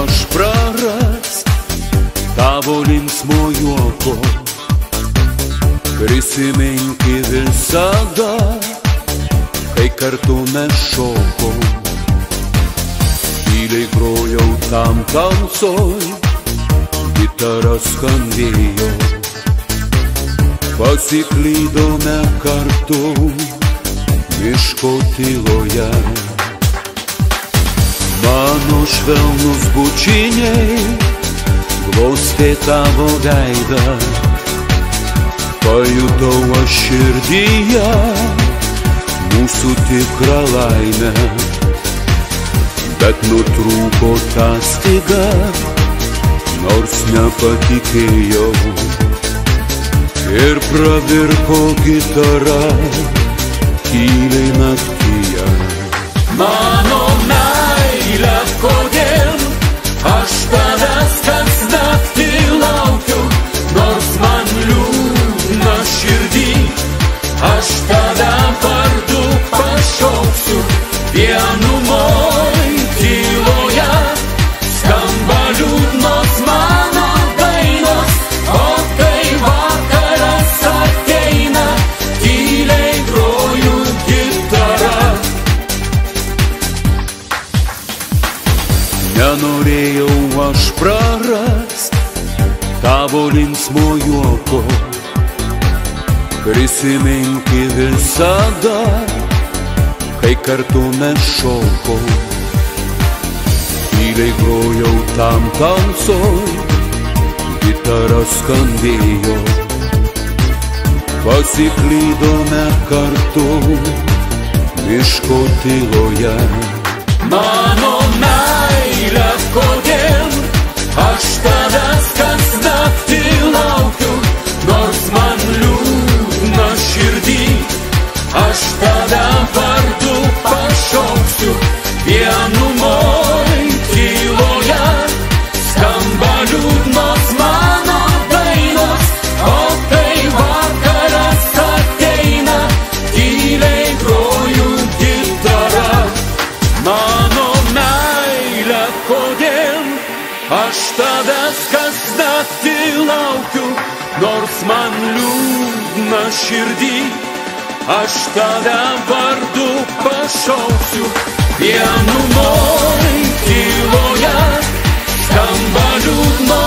aš prarast tavo linksmo juoko. Prisiminki visada, kai kartu mes šokom. Tyliai grojau tam tamsoj, gitara skambėjo. Pasiklydome kartu miško tyloje. Mano švelnus bučiniai glaustė tavo veidą. Pajutau aš širdyje mūsų tikrą laimę. Bet nutrūko ta styga, nors nepatikėjau. Ir pravirko gitara tyliai naktyje. Mano meile, kodėl aš tavęs kas naktį laukiu, nors man liūdna širdį, aš tave vardu pašauksiu. Vienumoj tyloje skamba liūdnos mano dainos, o kai vakaras ateina, tyliai groju gitarą. Nenorėjau aš prarast tavo linksmo juoko. Prisiminki visada, kai kartu mes šokom. Tyliai grojau tam tamsoj, gitara skambėjo. Pasiklydome kartu miško tyloje. Mano meile, kodėl aš tavęs kas naktį laukiu, nors man liūdna širdį, aš tave vardu pašauksiu. Vienumoj tyloje skamba liūdnos mano dainos, o kai vakaras ateina, tyliai groju gitarą. Mano meile, kodėl aš tavęs kas naktį laukiu, nors man liūdna širdį, aš tave vardu pašauksiu. Vienumoj tyloje skamba liūdnos